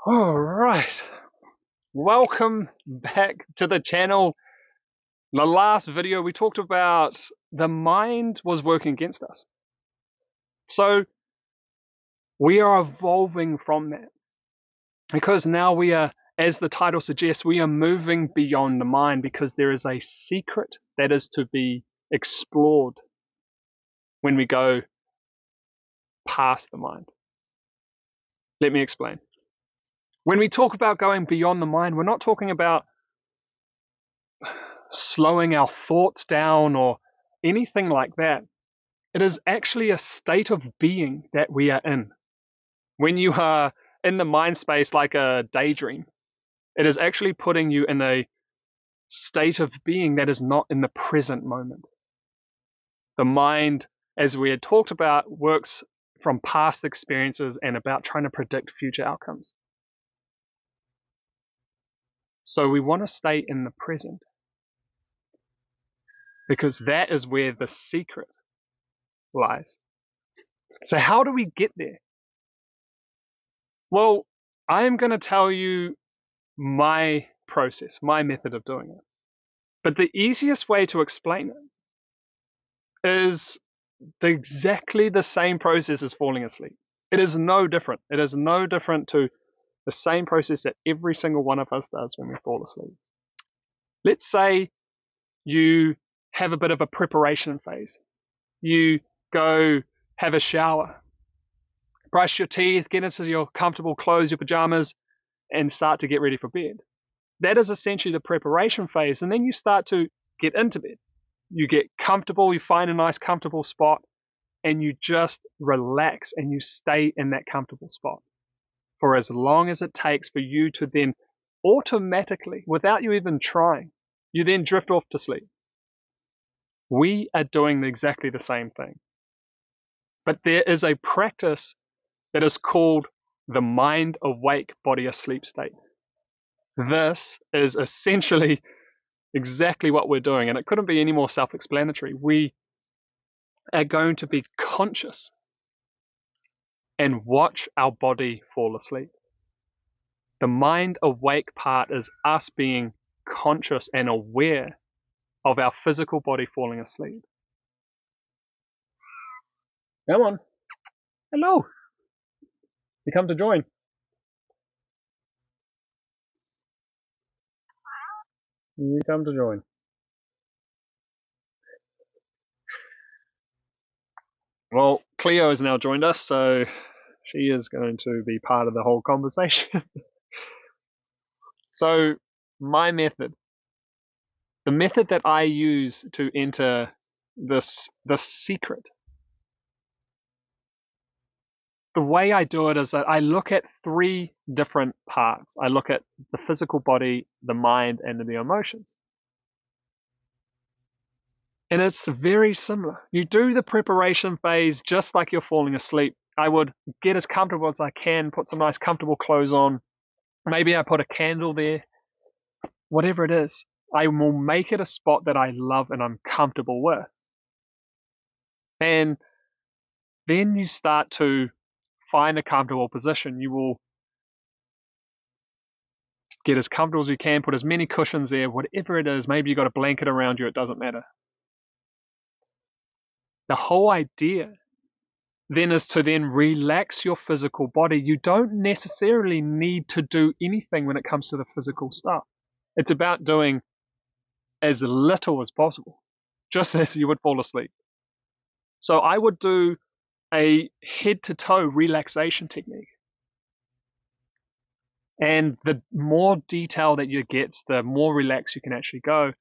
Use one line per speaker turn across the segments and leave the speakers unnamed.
All right. Welcome back to the channel. The last video we talked about the mind was working against us. So we are evolving from that because now we are, as the title suggests, we are moving beyond the mind because there is a secret that is to be explored when we go past the mind. Let me explain. When we talk about going beyond the mind, we're not talking about slowing our thoughts down or anything like that. It is actually a state of being that we are in. When you are in the mind space like a daydream, it is actually putting you in a state of being that is not in the present moment. The mind, as we had talked about, works from past experiences and about trying to predict future outcomes. So we want to stay in the present because that is where the secret lies. So how do we get there? Well, I am going to tell you my process, my method of doing it. But the easiest way to explain it is exactly the same process as falling asleep. It is no different. It is no different to the same process that every single one of us does when we fall asleep. Let's say you have a bit of a preparation phase. You go have a shower, brush your teeth, get into your comfortable clothes, your pajamas, and start to get ready for bed. That is essentially the preparation phase. And then you start to get into bed. You get comfortable, you find a nice comfortable spot, and you just relax and you stay in that comfortable spot for as long as it takes for you to then automatically, without you even trying, you then drift off to sleep. We are doing exactly the same thing. But there is a practice that is called the mind awake, body asleep state. This is essentially exactly what we're doing, and it couldn't be any more self-explanatory. We are going to be conscious and watch our body fall asleep. The mind awake part is us being conscious and aware of our physical body falling asleep. Come on. Hello. You come to join. You come to join. Well, Cleo has now joined us, so she is going to be part of the whole conversation. So, my method, the method that I use to enter the secret, the way I do it is that I look at three different parts. I look at the physical body, the mind, and the emotions. And it's very similar. You do the preparation phase just like you're falling asleep. I would get as comfortable as I can, put some nice comfortable clothes on. Maybe I put a candle there. Whatever it is, I will make it a spot that I love and I'm comfortable with. And then you start to find a comfortable position. You will get as comfortable as you can, put as many cushions there, whatever it is. Maybe you got a blanket around you, it doesn't matter. The whole idea then is to then relax your physical body. You don't necessarily need to do anything when it comes to the physical stuff. It's about doing as little as possible, just as you would fall asleep. So I would do a head to toe relaxation technique. And the more detail that you get, the more relaxed you can actually go.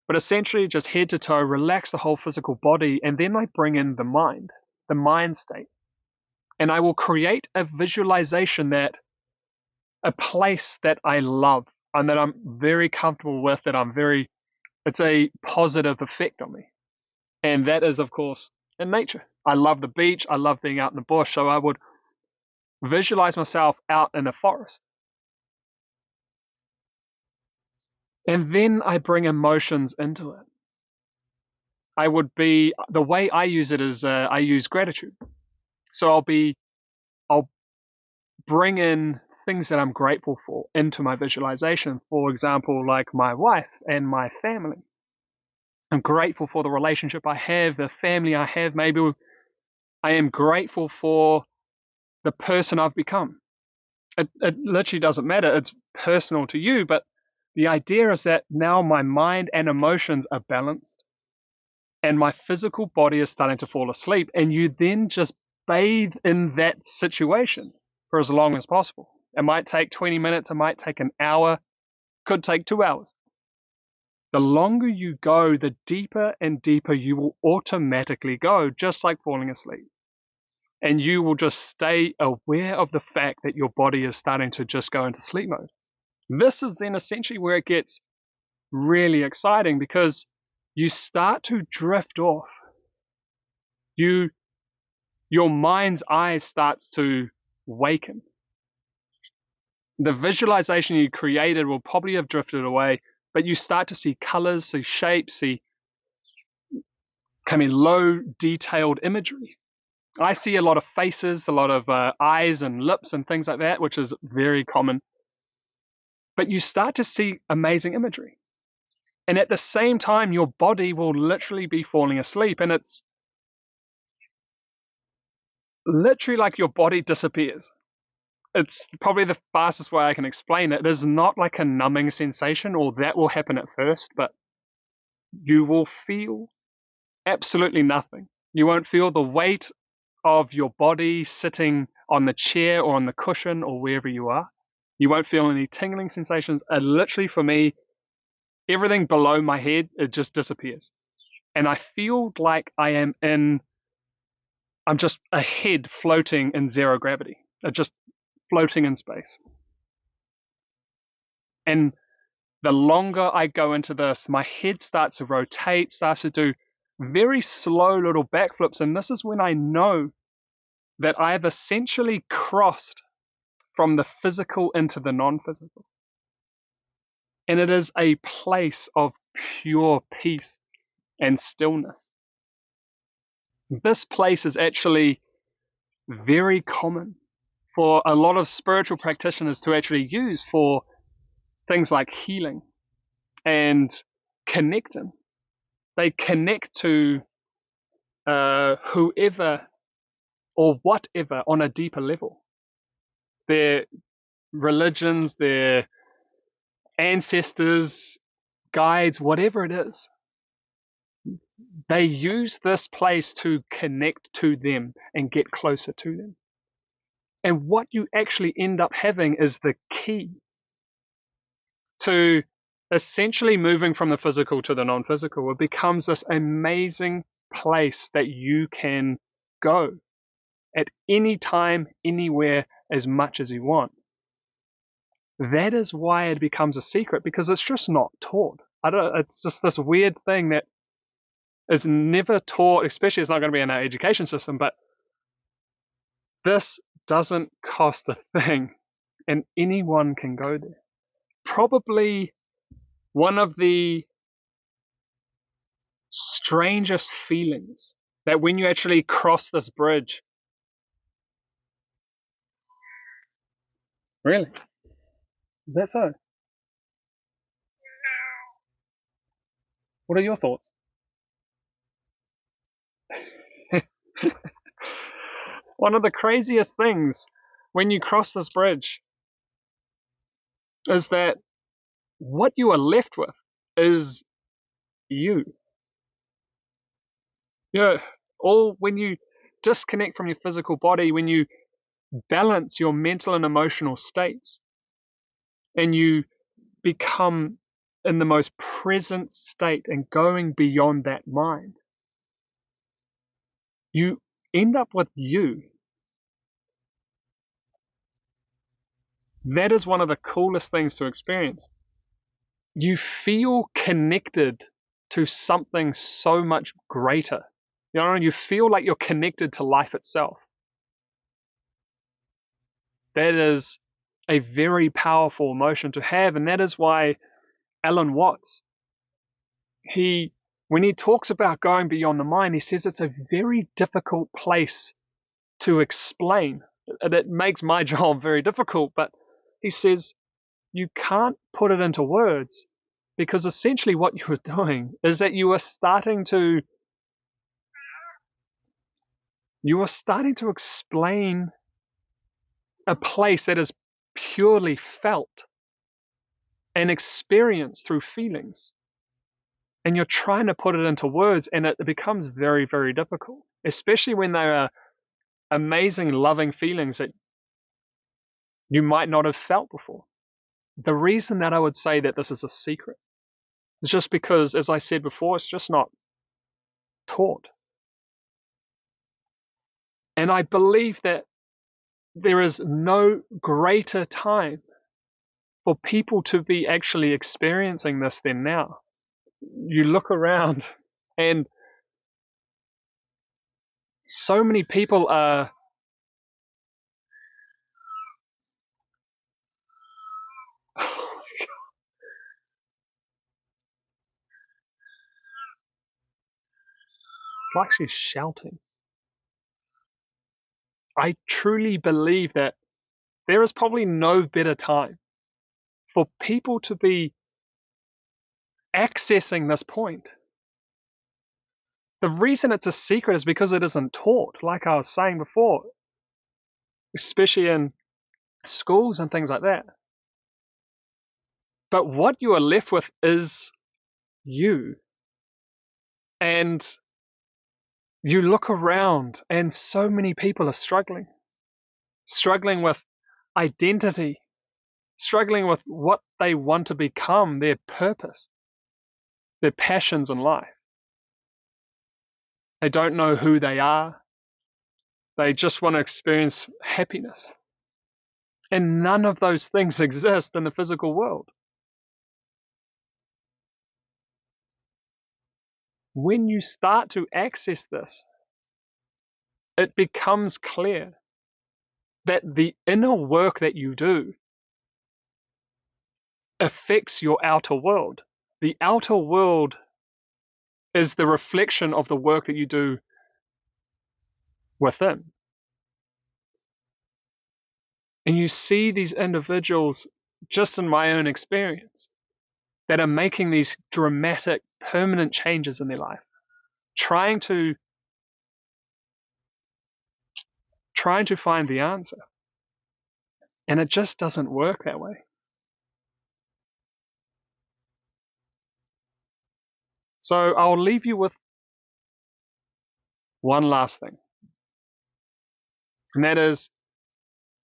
But essentially just head to toe, relax the whole physical body, and then I bring in the mind state. And I will create a visualization that a place that I love and that I'm very comfortable with, it's a positive effect on me. And that is, of course, in nature. I love the beach. I love being out in the bush. So I would visualize myself out in a forest. And then I bring emotions into it. The way I use it is I use gratitude. So I'll bring in things that I'm grateful for into my visualization. For example, like my wife and my family. I'm grateful for the relationship I have, the family I have. Maybe I am grateful for the person I've become. It literally doesn't matter. It's personal to you, but the idea is that now my mind and emotions are balanced and my physical body is starting to fall asleep, and you then just bathe in that situation for as long as possible. It might take 20 minutes, it might take an hour, could take 2 hours. The longer you go, the deeper and deeper you will automatically go, just like falling asleep. And you will just stay aware of the fact that your body is starting to just go into sleep mode. This is then essentially where it gets really exciting, because you start to drift off. Your mind's eye starts to waken. The visualization you created will probably have drifted away, but you start to see colors, see shapes, see low detailed imagery. I see a lot of faces, a lot of eyes and lips and things like that, which is very common. But you start to see amazing imagery. And at the same time, your body will literally be falling asleep. And it's literally like your body disappears. It's probably the fastest way I can explain it. It is not like a numbing sensation, or that will happen at first, but you will feel absolutely nothing. You won't feel the weight of your body sitting on the chair or on the cushion or wherever you are. You won't feel any tingling sensations. Literally, for me, everything below my head, it just disappears. And I feel like I'm just a head floating in zero gravity, just floating in space. And the longer I go into this, my head starts to rotate, starts to do very slow little backflips. And this is when I know that I have essentially crossed from the physical into the non-physical. And it is a place of pure peace and stillness. This place is actually very common for a lot of spiritual practitioners to actually use for things like healing and connecting. They connect to whoever or whatever on a deeper level. Their religions, their ancestors, guides, whatever it is. They use this place to connect to them and get closer to them. And what you actually end up having is the key to essentially moving from the physical to the non-physical. It becomes this amazing place that you can go at any time, anywhere, as much as you want. That is why it becomes a secret, because it's just not taught. It's just this weird thing that is never taught, especially it's not going to be in our education system, but this doesn't cost a thing and anyone can go there. Probably one of the strangest feelings that when you actually cross this bridge. Really? Is that so? What are your thoughts? One of the craziest things when you cross this bridge is that what you are left with is you. Or when you disconnect from your physical body, when you balance your mental and emotional states, and you become in the most present state and going beyond that mind, you end up with you. That is one of the coolest things to experience. You feel connected to something so much greater. You feel like you're connected to life itself. That is a very powerful emotion to have, and that is why Alan Watts, when he talks about going beyond the mind, he says it's a very difficult place to explain. It makes my job very difficult, but he says, you can't put it into words, because essentially what you were doing is that you were starting to explain a place that is purely felt and experienced through feelings. And you're trying to put it into words, and it becomes very, very difficult, especially when they are amazing, loving feelings that you might not have felt before. The reason that I would say that this is a secret is just because, as I said before, it's just not taught. And I believe that there is no greater time for people to be actually experiencing this than now. You look around and so many people are it's like she's shouting. I truly believe that there is probably no better time for people to be accessing this point. The reason it's a secret is because it isn't taught, like I was saying before, especially in schools and things like that. But what you are left with is you. And you look around and so many people are struggling with identity, struggling with what they want to become, their purpose, their passions in life. They don't know who they are. They just want to experience happiness. And none of those things exist in the physical world. When you start to access this, it becomes clear that the inner work that you do affects your outer world. The outer world is the reflection of the work that you do within. And you see these individuals, just in my own experience, that are making these dramatic, permanent changes in their life, trying to find the answer. And it just doesn't work that way. So I'll leave you with one last thing. And that is,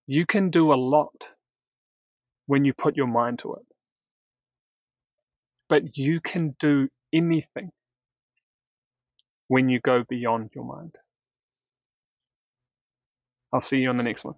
you can do a lot when you put your mind to it. But you can do anything when you go beyond your mind. I'll see you on the next one.